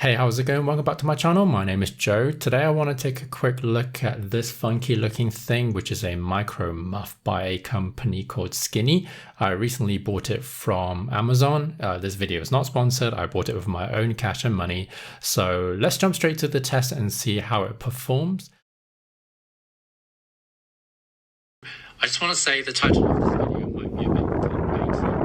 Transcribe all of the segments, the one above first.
Hey, how's it going? Welcome back to my channel. My name is Joe. Today I want to take a quick look at this funky looking thing, which is a Micromuff by a company called Skinny. I recently bought it from Amazon. This video is not sponsored. I bought it with my own cash and money. So let's jump straight to the test and see how it performs. I just want to say the title of this video might be a bit clickbaity,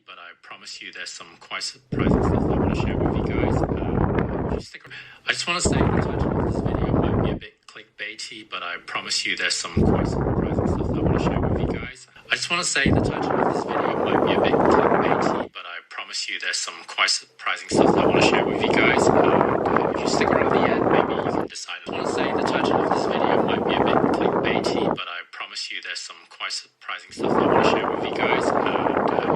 but I promise you there's some quite surprising stuff I want to share with you guys. I just want to say the title of this video might be a bit clickbaity, but I promise you there's some quite surprising stuff I want to share with you guys. I just want to say the title of this video might be a bit clickbaity, but I promise you there's some quite surprising stuff I want to share with you guys. If you stick around the end, maybe you can decide. I want to say the title of this video might be a bit clickbaity, but I promise you there's some quite surprising stuff I want to share with you guys.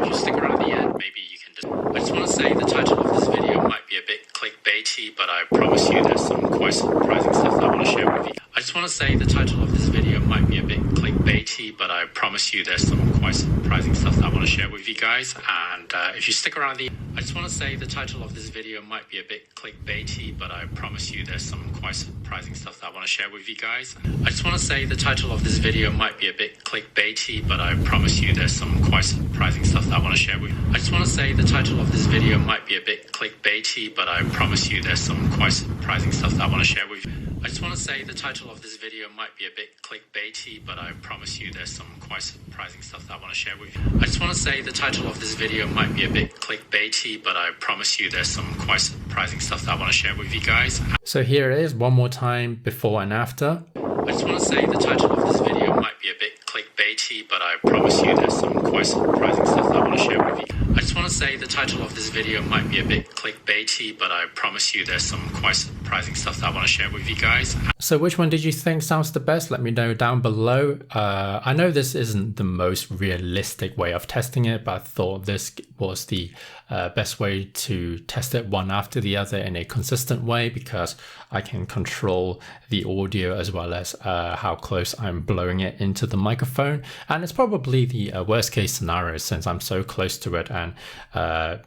If you stick around the end, maybe you can I just want to say the title of this video might be a bit clickbaity, but I promise you there's some quite surprising stuff I want to share with you. I just want to say the title of this video might be a bit clickbaity, but I promise you there's some quite surprising stuff I want to share with you guys. And if you stick around the I just want to say the title of this video might be a bit clickbaity, but I promise you there's some quite surprising stuff I want to share with you guys. I just want to say the title of this video might be a bit clickbaity, but I promise you there's some quite surprising stuff I want to share with you. I just want to say the title of this video might be a bit clickbaity, but I promise you there's some quite surprising stuff I want to share with you. I just want to say the title of this video might be a bit clickbaity, but I promise you there's some quite surprising stuff I want to share with you. I just want to say the title of this video might be a bit clickbaity, but I promise you there's some quite surprising stuff I want to share with you guys. So here it is one more time, before and after. I just want to say the title of this video might be a bit clickbaity, but I promise you there's some quite surprising stuff I want to share with you. I just want to say the title of this video might be a bit clickbaity, but I promise you there's some quite surprising stuff I want to share with you guys. So which one did you think sounds the best? Let me know down below. I know this isn't the most realistic way of testing it, but I thought this was the best way to test it one after the other in a consistent way, because I can control the audio as well as how close I'm blowing it into the microphone. And it's probably the worst case scenario, since I'm so close to it and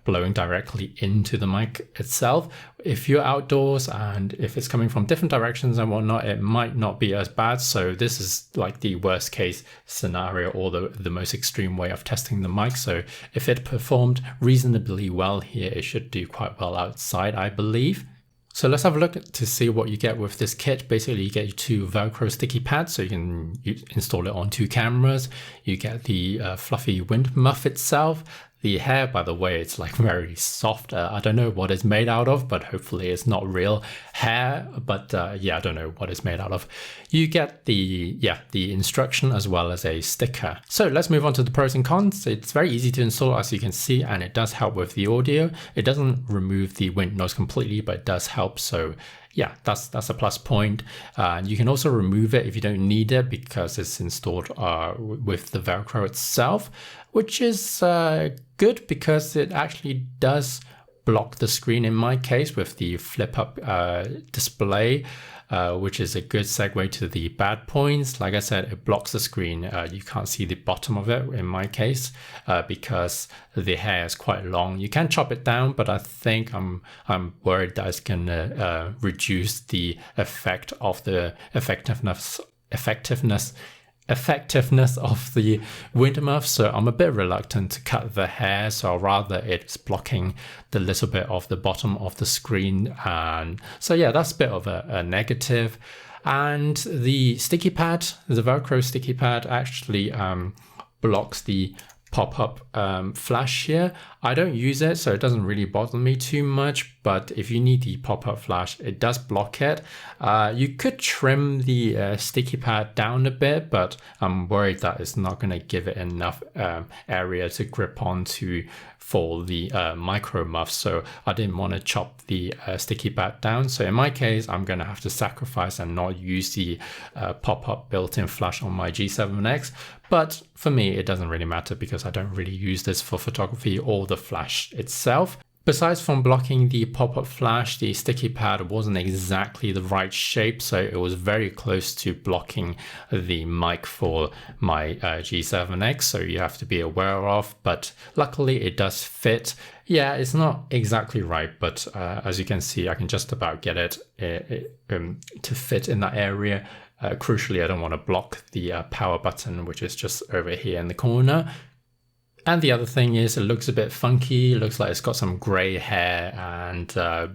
blowing directly into the mic itself. If you're outdoors and if it's coming from different directions and whatnot, it might not be as bad. So this is like the worst case scenario, or the most extreme way of testing the mic. So if it performed reasonably well here, it should do quite well outside, I believe. So let's have a look to see what you get with this kit. Basically, you get 2 Velcro sticky pads, so you can install it on 2 cameras. You get the fluffy wind muff itself. The hair, by the way, it's like very soft. I don't know what it's made out of, but hopefully it's not real hair. But yeah, I don't know what it's made out of. You get the instruction as well as a sticker. So let's move on to the pros and cons. It's very easy to install, as you can see, and it does help with the audio. It doesn't remove the wind noise completely, but it does help. So yeah, that's a plus point. You can also remove it if you don't need it, because it's installed with the Velcro itself, which is good because it actually does block the screen in my case with the flip up display, which is a good segue to the bad points. Like I said, it blocks the screen. You can't see the bottom of it in my case because the hair is quite long. You can chop it down, but I think I'm worried that it's gonna reduce the effect of the effectiveness of the wind muff, so I'm a bit reluctant to cut the hair, so rather it's blocking the little bit of the bottom of the screen. And so yeah, that's a bit of a negative. And the sticky pad, the Velcro sticky pad, actually blocks the pop-up flash here. I don't use it, so it doesn't really bother me too much, but if you need the pop-up flash, it does block it. You could trim the sticky pad down a bit, but I'm worried that it's not going to give it enough area to grip onto for the Micromuff, so I didn't want to chop the sticky pad down. So in my case, I'm going to have to sacrifice and not use the pop-up built-in flash on my G7X. But for me, it doesn't really matter because I don't really use this for photography or the flash itself. Besides from blocking the pop-up flash, the sticky pad wasn't exactly the right shape, so it was very close to blocking the mic for my G7X, so you have to be aware of, but luckily it does fit. Yeah, it's not exactly right, but as you can see, I can just about get it to fit in that area. Crucially, I don't want to block the power button, which is just over here in the corner. And the other thing is it looks a bit funky. It looks like it's got some gray hair and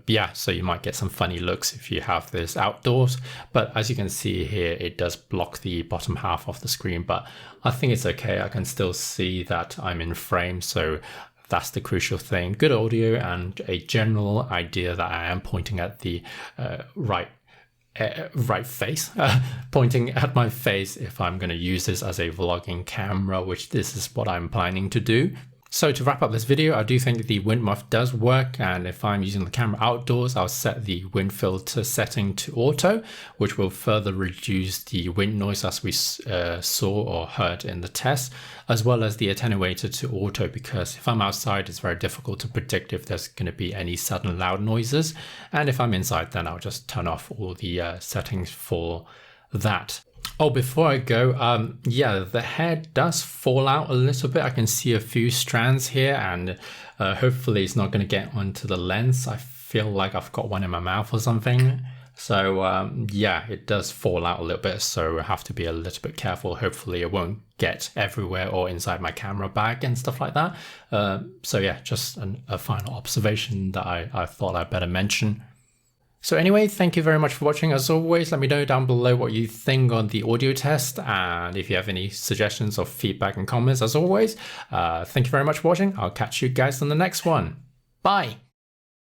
yeah, so you might get some funny looks if you have this outdoors. But as you can see here, it does block the bottom half of the screen, but I think it's okay. I can still see that I'm in frame, so that's the crucial thing. Good audio and a general idea that I am pointing at the right face, pointing at my face if I'm going to use this as a vlogging camera, which this is what I'm planning to do. So to wrap up this video, I do think the wind muff does work, and if I'm using the camera outdoors, I'll set the wind filter setting to auto, which will further reduce the wind noise as we saw or heard in the test, as well as the attenuator to auto, because if I'm outside, it's very difficult to predict if there's going to be any sudden loud noises, and if I'm inside, then I'll just turn off all the settings for that. Oh, before I go, yeah, the hair does fall out a little bit. I can see a few strands here, and hopefully it's not going to get onto the lens. I feel like I've got one in my mouth or something. So yeah, it does fall out a little bit, so I have to be a little bit careful. Hopefully it won't get everywhere or inside my camera bag and stuff like that. So yeah, just a final observation that I thought I'd better mention. So anyway, thank you very much for watching. As always, let me know down below what you think on the audio test, and if you have any suggestions or feedback and comments, as always. Thank you very much for watching. I'll catch you guys on the next one. Bye!